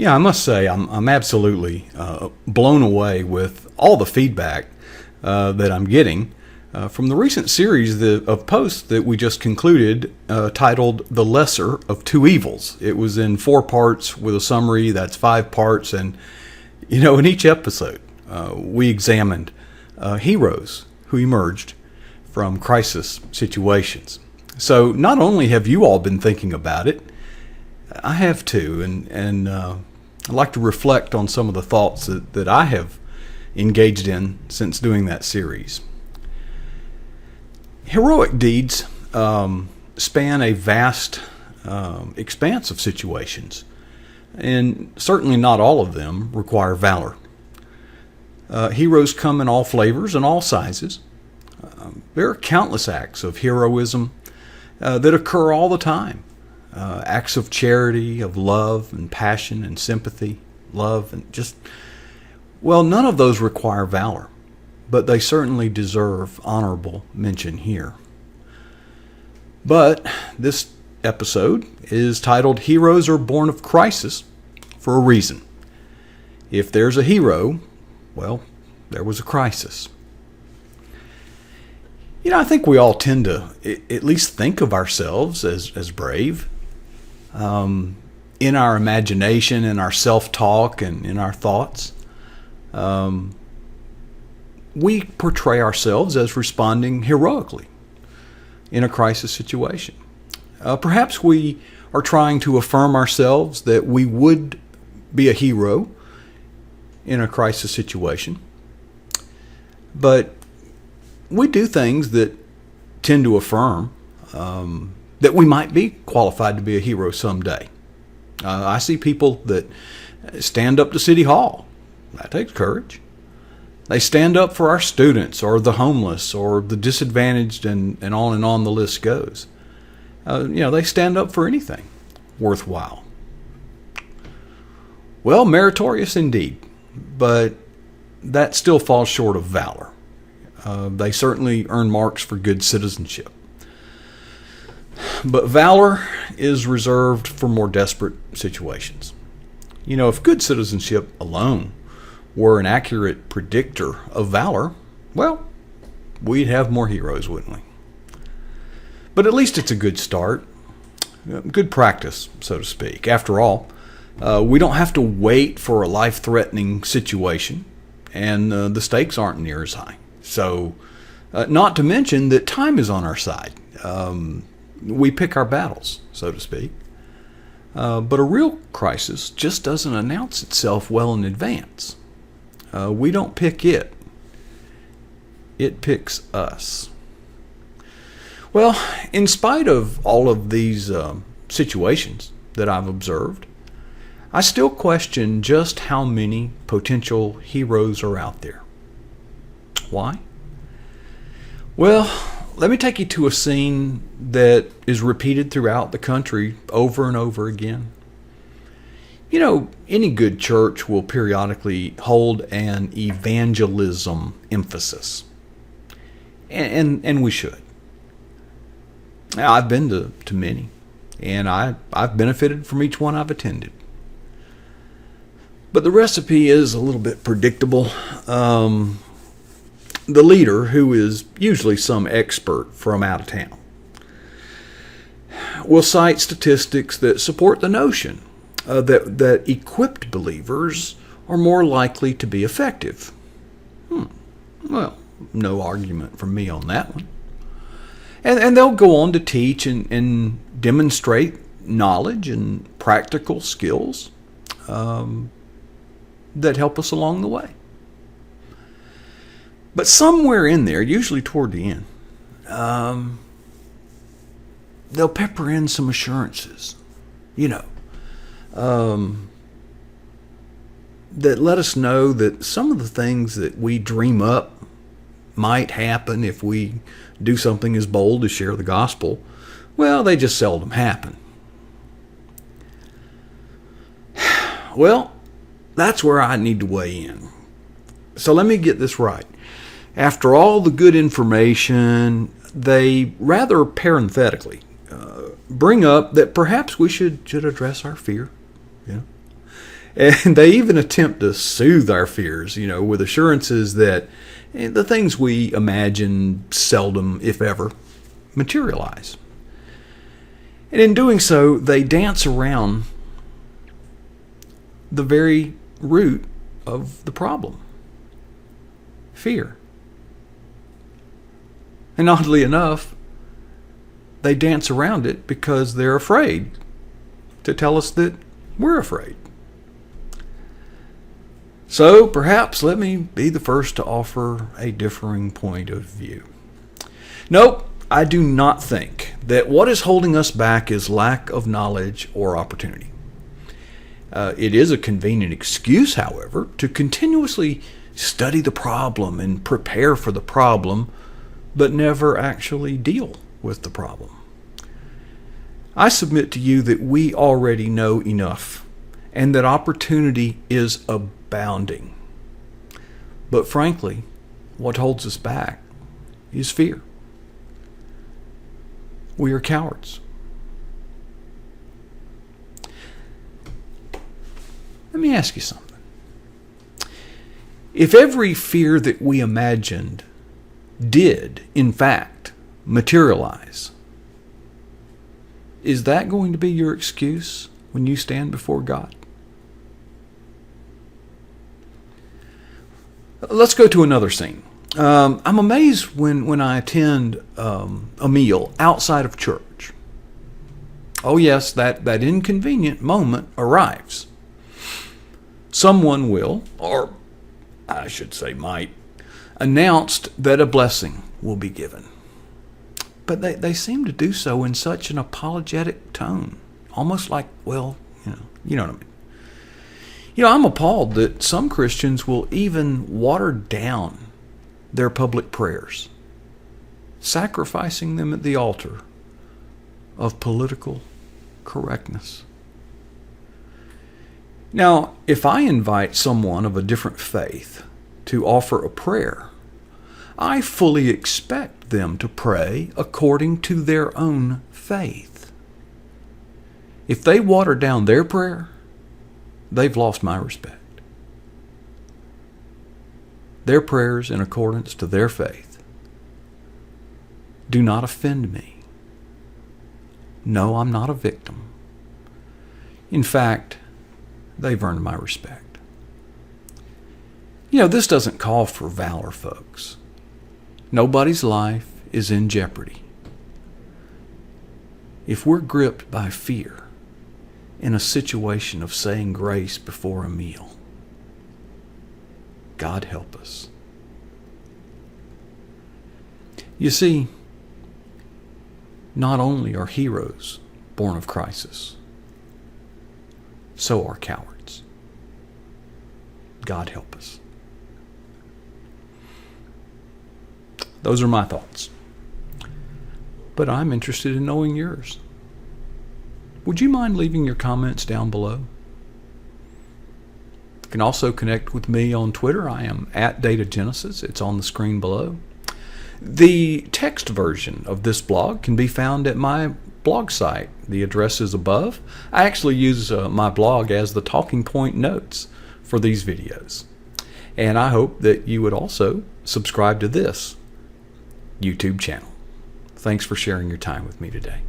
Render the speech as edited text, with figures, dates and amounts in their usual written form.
Yeah, I must say I'm absolutely blown away with all the feedback that I'm getting from the recent series of posts that we just concluded, titled "The Lesser of Two Evils." It was in 4 parts with a summary. That's 5 parts, and in each episode we examined heroes who emerged from crisis situations. So not only have you all been thinking about it, I have too, and I'd like to reflect on some of the thoughts that I have engaged in since doing that series. Heroic deeds span a vast expanse of situations, and certainly not all of them require valor. Heroes come in all flavors and all sizes. There are countless acts of heroism that occur all the time. Acts of charity, of love and passion and sympathy, love and none of those require valor, but they certainly deserve honorable mention here. But this episode is titled Heroes Are Born of Crisis for a reason. If there's a hero, well, there was a crisis. I think we all tend to at least think of ourselves as brave. In our imagination, in our self-talk, and in our thoughts. We portray ourselves as responding heroically in a crisis situation. Perhaps we are trying to affirm ourselves that we would be a hero in a crisis situation. But we do things that tend to affirm that we might be qualified to be a hero someday. I see people that stand up to City Hall. That takes courage. They stand up for our students or the homeless or the disadvantaged, and on the list goes. They stand up for anything worthwhile. Well, meritorious indeed, but that still falls short of valor. They certainly earn marks for good citizenship. But valor is reserved for more desperate situations. If good citizenship alone were an accurate predictor of valor, well, we'd have more heroes, wouldn't we? But at least it's a good start, good practice, so to speak. After all, we don't have to wait for a life-threatening situation, and the stakes aren't near as high. So, not to mention that time is on our side. We pick our battles, so to speak. But a real crisis just doesn't announce itself well in advance. We don't pick it. It picks us. Well, in spite of all of these situations that I've observed, I still question just how many potential heroes are out there. Why? Well, let me take you to a scene that is repeated throughout the country over and over again. Any good church will periodically hold an evangelism emphasis. And we should. Now, I've been to many, and I've benefited from each one I've attended. But the recipe is a little bit predictable. The leader, who is usually some expert from out of town, will cite statistics that support the notion that equipped believers are more likely to be effective. Well, no argument from me on that one. And they'll go on to teach and demonstrate knowledge and practical skills that help us along the way. But somewhere in there, usually toward the end, they'll pepper in some assurances, that let us know that some of the things that we dream up might happen if we do something as bold as share the gospel. Well, they just seldom happen. Well, that's where I need to weigh in. So let me get this right. After all the good information, they rather parenthetically bring up that perhaps we should address our fear, And they even attempt to soothe our fears, with assurances that the things we imagine seldom, if ever, materialize. And in doing so, they dance around the very root of the problem: fear. And oddly enough, they dance around it because they're afraid to tell us that we're afraid. So perhaps let me be the first to offer a differing point of view. Nope, I do not think that what is holding us back is lack of knowledge or opportunity. It is a convenient excuse, however, to continuously study the problem and prepare for the problem, but never actually deal with the problem. I submit to you that we already know enough, and that opportunity is abounding. But frankly, what holds us back is fear. We are cowards. Let me ask you something. If every fear that we imagined did, in fact, materialize, is that going to be your excuse when you stand before God? Let's go to another scene. I'm amazed when I attend a meal outside of church. Oh yes, that inconvenient moment arrives. Someone will, or I should say might, announce that a blessing will be given. But they seem to do so in such an apologetic tone, almost like, well, you know what I mean. I'm appalled that some Christians will even water down their public prayers, sacrificing them at the altar of political correctness. Now, if I invite someone of a different faith to offer a prayer, I fully expect them to pray according to their own faith. If they water down their prayer, they've lost my respect. Their prayers in accordance to their faith do not offend me. No, I'm not a victim. In fact, they've earned my respect. This doesn't call for valor, folks. Nobody's life is in jeopardy. If we're gripped by fear in a situation of saying grace before a meal, God help us. You see, not only are heroes born of crisis, so are cowards. God help us. Those are my thoughts. But I'm interested in knowing yours. Would you mind leaving your comments down below? You can also connect with me on Twitter. I am @DataGenesis. It's on the screen below. The text version of this blog can be found at my blog site. The address is above. I actually use my blog as the talking point notes for these videos. And I hope that you would also subscribe to this YouTube channel. Thanks for sharing your time with me today.